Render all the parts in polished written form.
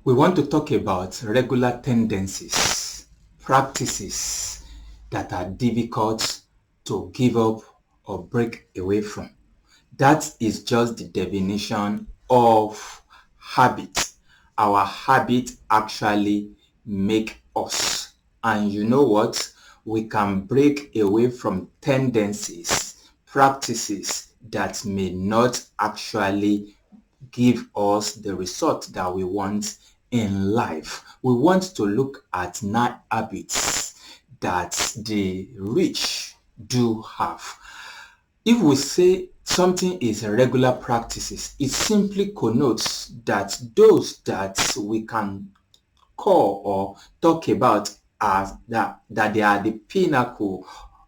We want to talk about regular tendencies, practices that are difficult to give up or break away from. That is just the definition of habit. Our habit actually make us. And you know what? We can break away from tendencies, practices that may not actually give us the result that we want in life. We want to look at 9 habits that the rich do have. If we say something is regular practices, it simply connotes that those that we can call or talk about as that they are the pinnacle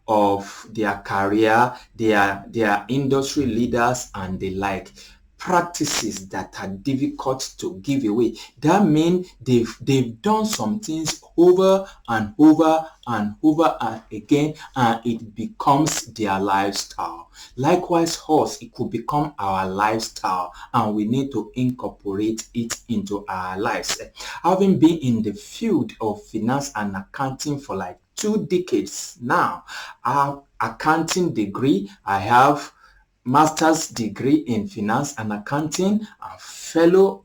of their career, they are industry leaders and the like. Practices that are difficult to give away. That means they've done some things over and over and over and again, and it becomes their lifestyle. Likewise, us, it could become our lifestyle, and we need to incorporate it into our lives. Having been in the field of finance and accounting for like 2 decades now, I have accounting degree, I have master's degree in finance and accounting, a fellow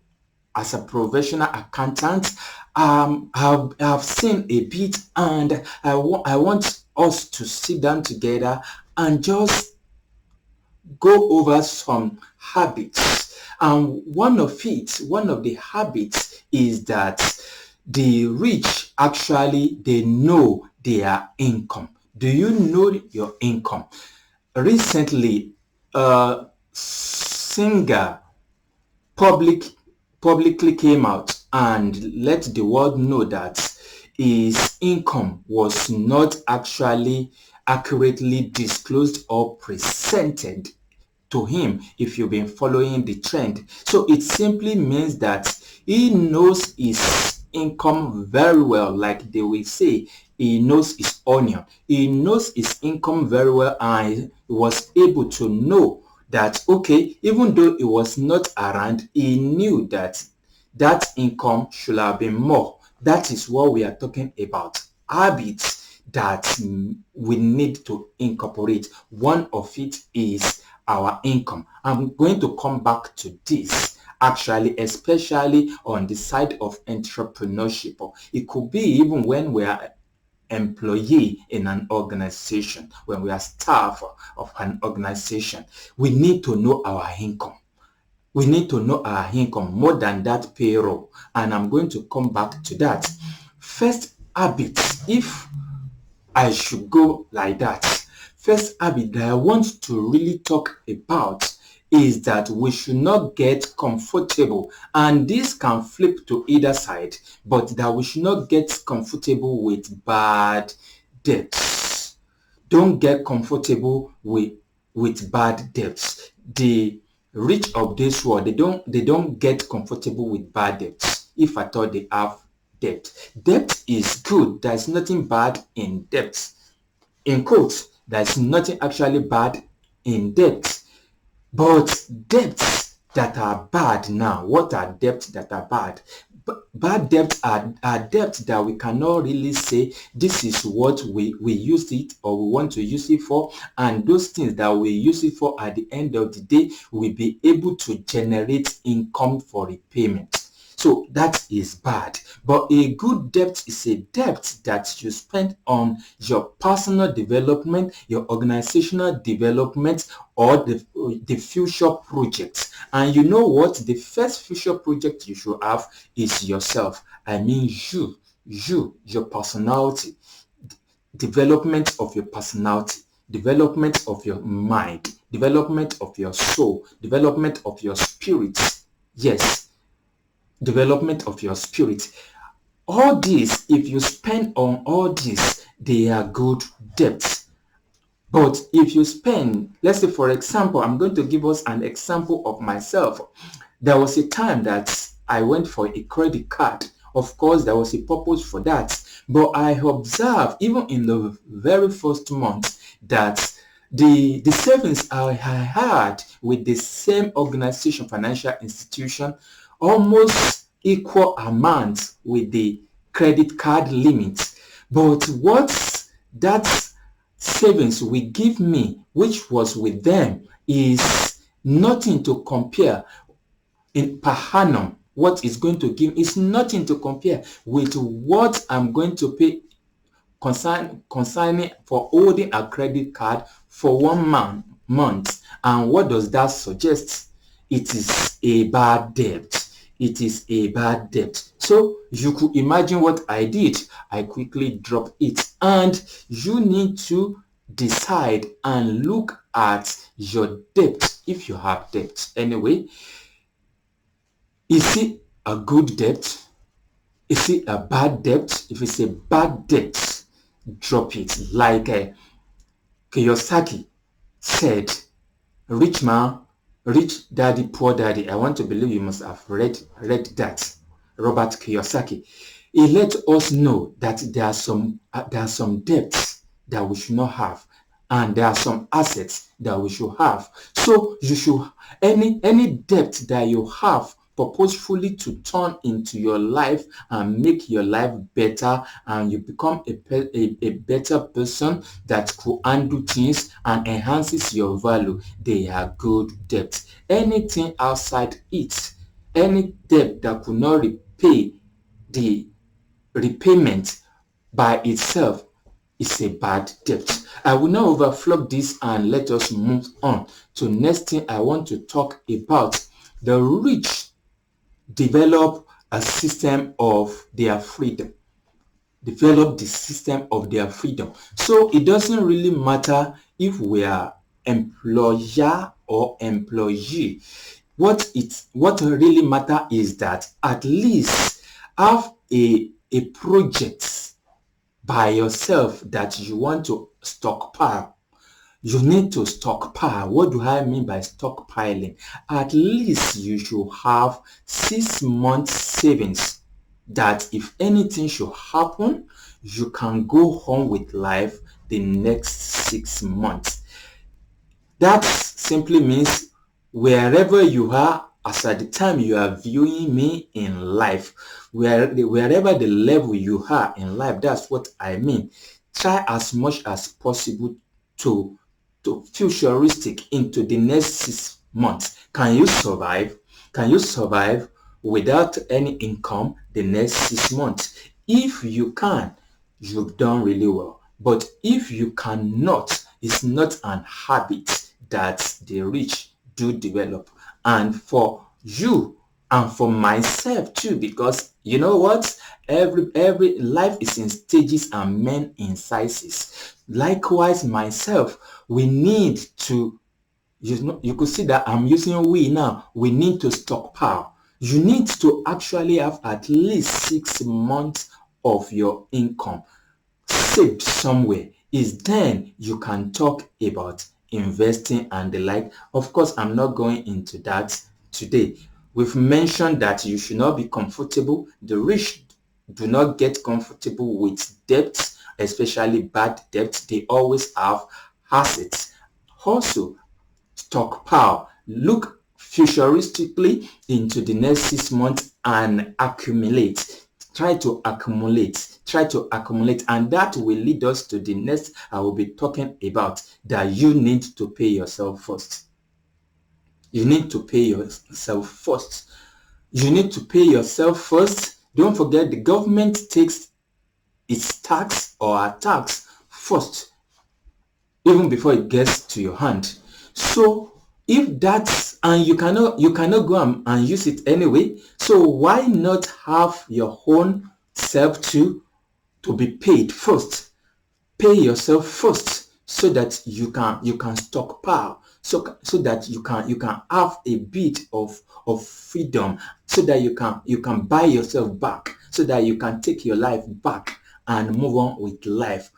as a professional accountant. I've seen a bit, and I want us to sit down together and just go over some habits. And one of the habits is that the rich actually, they know their income. Do you know your income? Recently, a singer publicly came out and let the world know that his income was not actually accurately disclosed or presented to him, if you've been following the trend. So it simply means that he knows his income very well. Like they will say, he knows his onion. He knows his income very well, and he was able to know that, okay, even though he was not around, he knew that that income should have been more. That is what we are talking about. Habits that we need to incorporate. One of it is our income. I'm going to come back to this actually, especially on the side of entrepreneurship. It could be even when we are employee in an organization, when we are staff of an organization. We need to know our income. We need to know our income more than that payroll, and I'm going to come back to that. First habit, if I should go like that, first habit that I want to really talk about is that we should not get comfortable, and this can flip to either side, but that we should not get comfortable with bad debts. Don't get comfortable with bad debts. The rich of this world, they don't get comfortable with bad debts, if at all they have debt. Debt is good. There's nothing bad in debt. In quotes, there's nothing actually bad in debt. But debts that are bad now, what are debts that are bad? Bad debts are debts that we cannot really say this is what we use it or we want to use it for, and those things that we use it for at the end of the day will be able to generate income for repayment. So that is bad. But a good debt is a debt that you spend on your personal development, your organizational development, or the future projects. And you know what? The first future project you should have is yourself. I mean your personality, development of your personality, development of your mind, development of your soul, development of your spirit. Yes, development of your spirit. All this, if you spend on all this, they are good debts. But if you spend, let's say for example, I'm going to give us an example of myself. There was a time that I went for a credit card. Of course, there was a purpose for that. But I observed, even in the very first month, that the savings I had with the same organization, financial institution, almost equal amount with the credit card limit. But what that savings will give me, which was with them, is nothing to compare in per annum. What is going to give is nothing to compare with what I'm going to pay concerning for holding a credit card for 1 month. And what does that suggest? It is a bad debt. It is a bad debt. So you could imagine what I did. I quickly dropped it. And you need to decide and look at your debt if you have debt. Anyway, is it a good debt? Is it a bad debt? If it's a bad debt, drop it. Like Kiyosaki said, rich man, rich daddy, poor daddy. I want to believe you must have read that. Robert Kiyosaki. He let us know that there are some debts that we should not have, and there are some assets that we should have. So you should any debt that you have purposefully to turn into your life and make your life better, and you become a better person that could handle things and enhances your value. They are good debts. Anything outside it, any debt that could not repay the repayment by itself, is a bad debt. I will now overflow this and let us move on to next thing I want to talk about. The rich develop a system of their freedom. Develop the system of their freedom. So it doesn't really matter if we are employer or employee. What really matter is that at least have a project by yourself that you want to stockpile. You need to stockpile. What do I mean by stockpiling? At least you should have 6 months savings that if anything should happen, you can go on with life the next 6 months. That simply means wherever you are as at the time you are viewing me in life, wherever the level you are in life, that's what I mean. Try as much as possible to futuristic into the next 6 months. Can you survive? Can you survive without any income the next 6 months? If you can, you've done really well. But if you cannot, it's not an habit that the rich do develop. And for you and for myself too, because you know what? Every life is in stages and men in sizes. Likewise, myself, we need to, you could see that I'm using we now. We need to stockpile. You need to actually have at least 6 months of your income saved somewhere. Is then you can talk about investing and the like. Of course, I'm not going into that today. We've mentioned that you should not be comfortable. The rich do not get comfortable with debts, especially bad debts. They always have assets. Also, stockpile. Look futuristically into the next 6 months and accumulate. Try to accumulate, and that will lead us to the next I will be talking about, that you need to pay yourself first. You need to pay yourself first. You need to pay yourself first. Don't forget, the government takes its tax or a tax first, even before it gets to your hand. So if that's, and you cannot go and use it anyway, so why not have your own self to be paid first? Pay yourself first so that you can stockpile, so that you can have a bit of freedom, so that you can buy yourself back, so that you can take your life back and move on with life,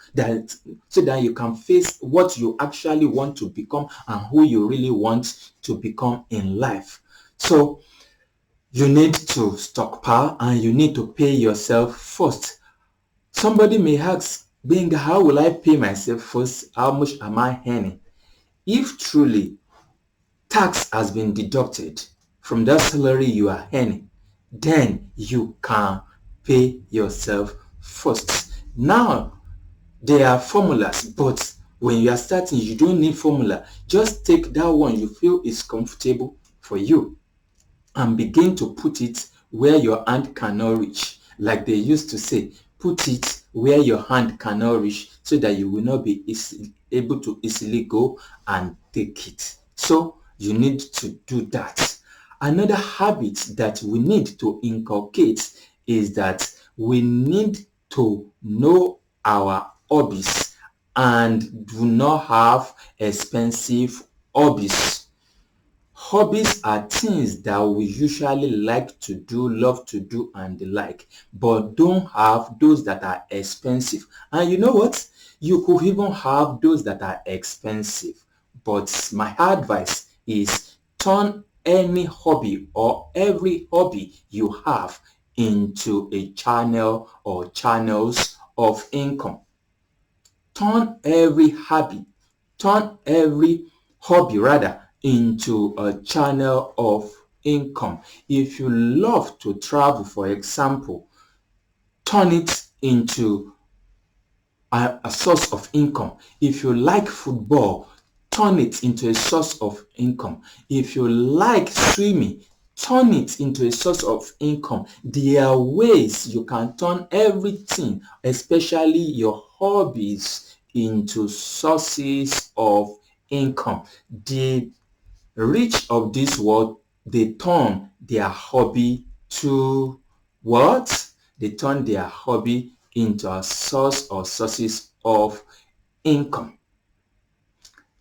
so that you can face what you actually want to become and who you really want to become in life. So you need to stockpile and you need to pay yourself first. Somebody may ask, Gbenga, how will I pay myself first? How much am I earning? If truly tax has been deducted from that salary you are earning, then you can pay yourself first. Now, there are formulas, but when you are starting, you don't need formula. Just take that one you feel is comfortable for you and begin to put it where your hand cannot reach. Like they used to say, put it where your hand cannot reach so that you will not be able to easily go and take it. So you need to do that. Another habit that we need to inculcate is that we need to know our hobbies and do not have expensive hobbies. Hobbies are things that we usually like to do, love to do, and the like, but don't have those that are expensive. And you know what? You could even have those that are expensive. But my advice is turn any hobby or every hobby you have into a channel or channels of income. Turn every hobby rather into a channel of income. If you love to travel, for example, turn it into a source of income. If you like football, turn it into a source of income. If you like swimming, turn it into a source of income. There are ways you can turn everything, especially your hobbies, into sources of income. The rich of this world, they turn their hobby to what? They turn their hobby into a source or sources of income.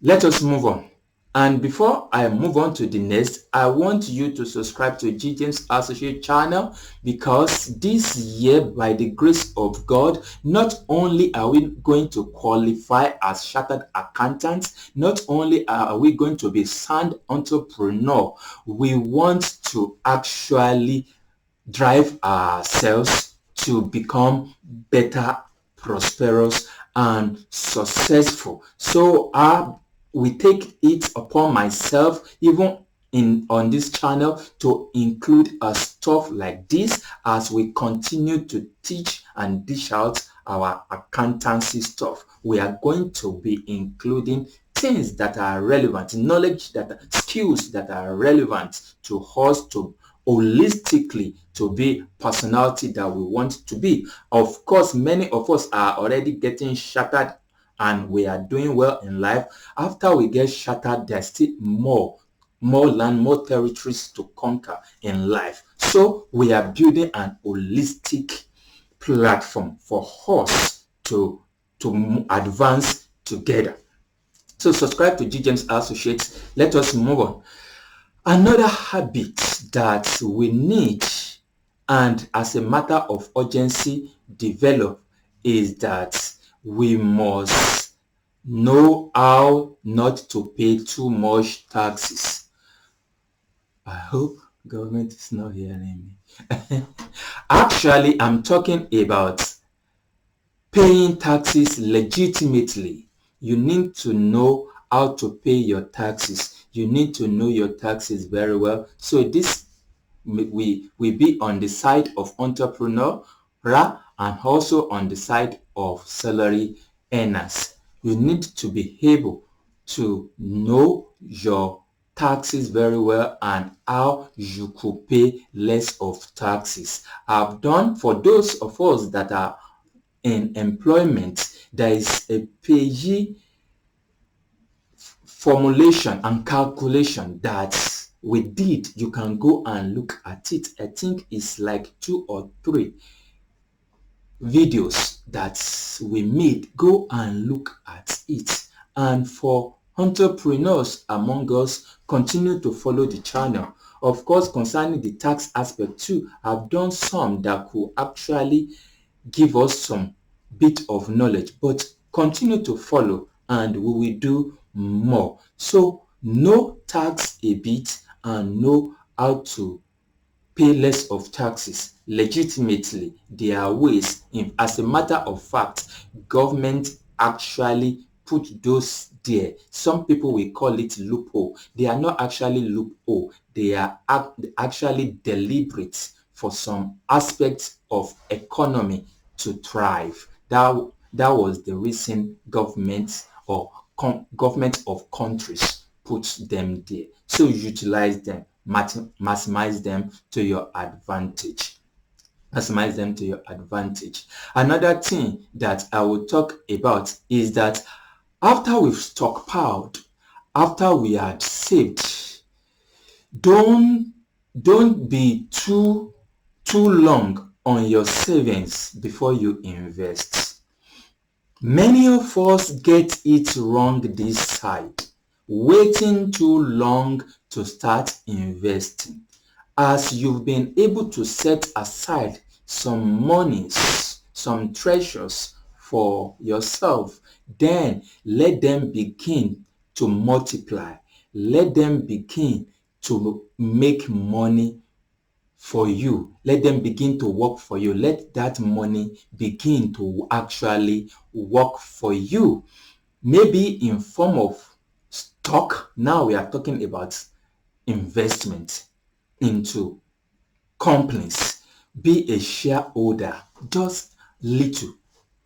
Let us move on. And before I move on to the next, I want you to subscribe to GJAMES Associate channel, because this year, by the grace of God, not only are we going to qualify as chartered accountants, not only are we going to be sound entrepreneur, we want to actually drive ourselves to become better, prosperous, and successful. So we take it upon myself, even on this channel, to include stuff like this as we continue to teach and dish out our accountancy stuff. We are going to be including things that are relevant, knowledge, skills that are relevant to us, to holistically to be personality that we want to be. Of course, many of us are already getting shattered and we are doing well in life. After we get shattered, there's still more land, more territories to conquer in life. So we are building an holistic platform for us to advance together. So subscribe to GJAMES Associates. Let us move on. Another habit that we need, and as a matter of urgency develop, is that we must know how not to pay too much taxes. I hope government is not hearing me. Actually, I'm talking about paying taxes legitimately. You need to know how to pay your taxes. You need to know your taxes very well. So this we be on the side of entrepreneur and also on the side of salary earners. You need to be able to know your taxes very well and how you could pay less of taxes. I've done, for those of us that are in employment, there is a payee formulation and calculation that we did. You can go and look at it. I think it's like 2 or 3 videos that we made. Go and look at it. And for entrepreneurs among us, continue to follow the channel. Of course, concerning the tax aspect too, I've done some that could actually give us some bit of knowledge, but continue to follow and we will do more. So know tax a bit and know how to pay less of taxes legitimately. There are ways. As a matter of fact, government actually put those there. Some people will call it loophole. They are not actually loophole. They are actually deliberate for some aspects of economy to thrive. That was the reason government or government of countries put them there. So utilize them, maximize them to your advantage. Maximize them to your advantage. Another thing that I will talk about is that after we've stockpiled, after we had saved, don't be too long on your savings before you invest. Many of us get it wrong this side, waiting too long to start investing. As you've been able to set aside some monies, some treasures for yourself, then let them begin to multiply. Let them begin to make money for you. Let them begin to work for you. Let that money begin to actually work for you. Maybe in form of stock. Now we are talking about investment into companies. Be a shareholder, just little,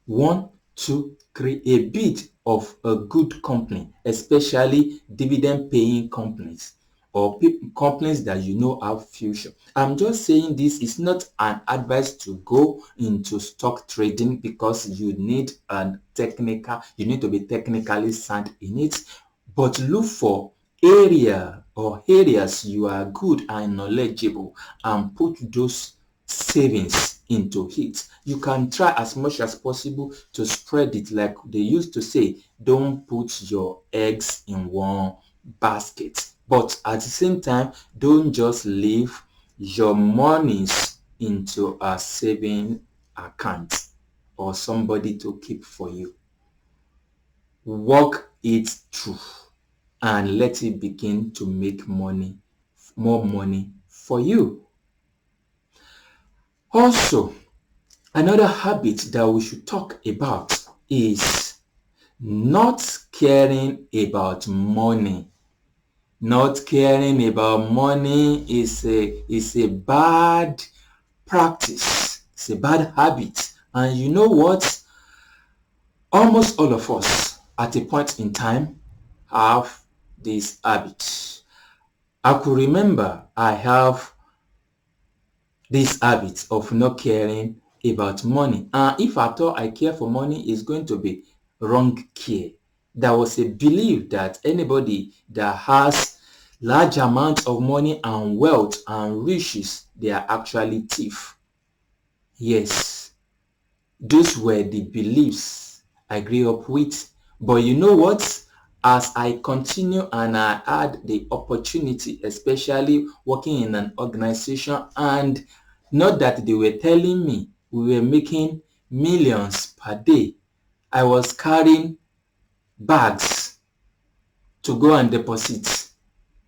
1, 2, 3, a bit of a good company, especially dividend paying companies or companies that you know have future. I'm just saying this is not an advice to go into stock trading because you need you need to be technically sound in it, but look for areas you are good and knowledgeable and put those savings into it. You can try as much as possible to spread it, like they used to say, don't put your eggs in one basket. But at the same time, don't just leave your monies into a saving account or somebody to keep for you. Work it through and let it begin to make money, more money for you. Also, another habit that we should talk about is not caring about money. Not caring about money is a bad practice. It's a bad habit. And you know what? Almost all of us at a point in time have this habit. I could remember I have this habit of not caring about money. And if at all I care for money, it's going to be wrong care. There was a belief that anybody that has large amounts of money and wealth and riches, they are actually thieves. Yes, those were the beliefs I grew up with. But you know what? As I continue and I had the opportunity, especially working in an organization, and not that they were telling me we were making millions per day, I was carrying bags to go and deposit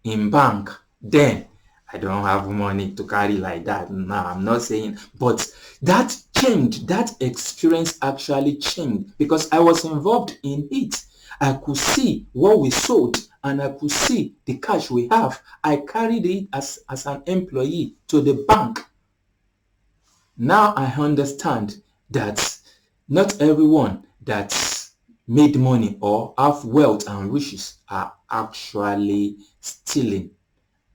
in bank. Then I don't have money to carry like that. Now I'm not saying, but that changed. That experience actually changed because I was involved in it. I could see what we sold and I could see the cash we have. I carried it as an employee to the bank. Now I understand that not everyone that made money or have wealth and riches are actually stealing.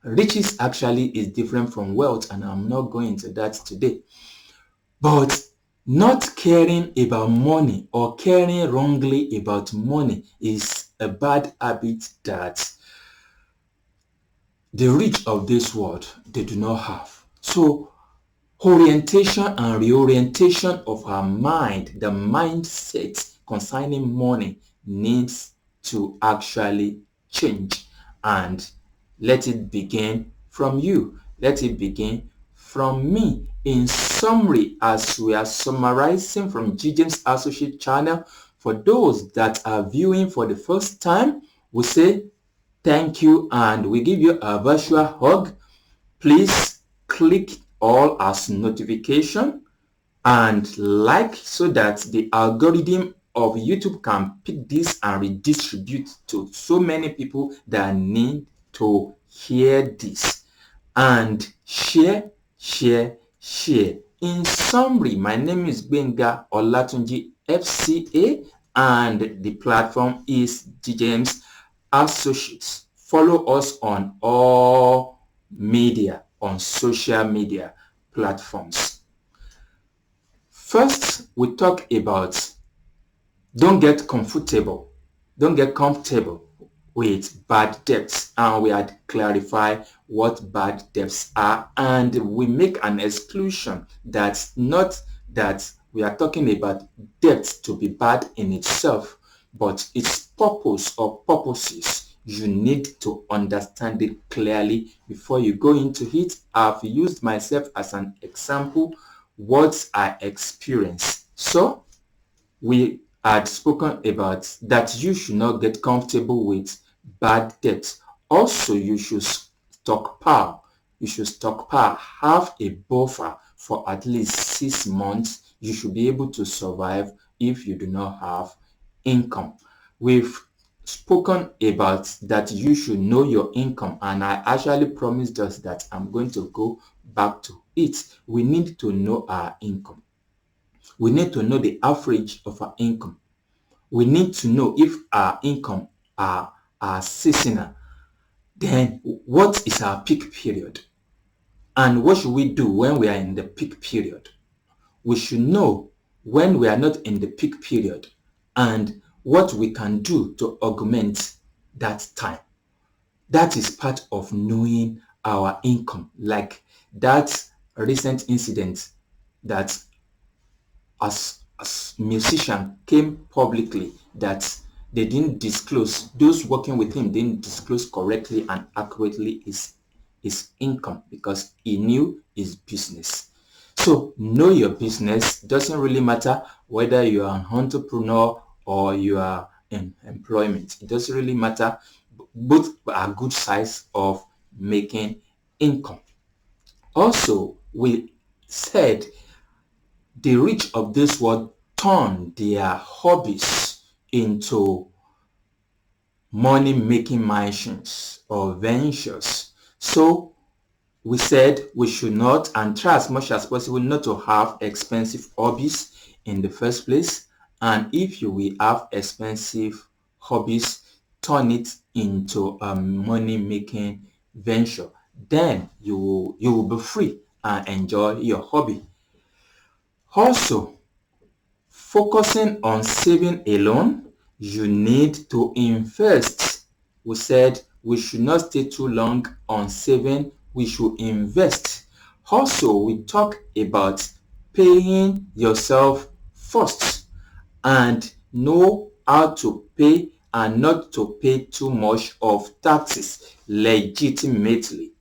Riches actually is different from wealth, and I'm not going into that today. But not caring about money or caring wrongly about money is a bad habit that the rich of this world, they do not have. So orientation and reorientation of our mind, the mindset concerning money needs to actually change, and let it begin from you. Let it begin from me. In summary, as we are summarizing from GJAMES Associate Channel, for those that are viewing for the first time, we say thank you and we give you a virtual hug. Please click all as notification and like so that the algorithm of YouTube can pick this and redistribute to so many people that need to hear this. And share share. In summary, my name is Gbenga Olatunji FCA and the platform is GJAMES Associates. Follow us on all media, on social media platforms. First, we talk about don't get comfortable with bad debts, and we had clarified what bad debts are, and we make an exclusion that's not that we are talking about debt to be bad in itself, but its purpose or purposes. You need to understand it clearly before you go into it. I've used myself as an example, what I experienced. So we had spoken about that you should not get comfortable with bad debt. Also, you should stockpile. Have a buffer for at least 6 months. You should be able to survive if you do not have income. We've spoken about that you should know your income, and I actually promised us that I'm going to go back to it. We need to know our income. We need to know the average of our income. We need to know if our income are seasonal. Then what is our peak period? And what should we do when we are in the peak period? We should know when we are not in the peak period and what we can do to augment that time. That is part of knowing our income. Like that recent incident that as musician came publicly that they didn't disclose, those working with him didn't disclose correctly and accurately his income because he knew his business. So know your business. Doesn't really matter whether you are an entrepreneur or you are in employment. It doesn't really matter. Both are good size of making income. Also, we said the rich of this world turn their hobbies into money-making machines or ventures. So we said we should not, and try as much as possible not to have expensive hobbies in the first place. And if you will have expensive hobbies, turn it into a money-making venture. Then you will be free and enjoy your hobby. Also, focusing on saving alone, you need to invest. We said we should not stay too long on saving, we should invest. Also, we talk about paying yourself first and know how to pay and not to pay too much of taxes legitimately.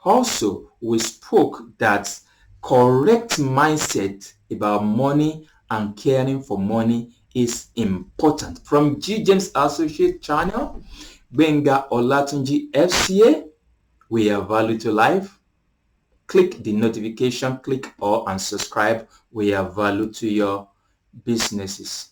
Also, we spoke that correct mindset about money and caring for money is important. From GJAMES Associate Channel, Gbenga Olatunji FCA, we are value to life. Click the notification, click all and subscribe. We are value to your businesses.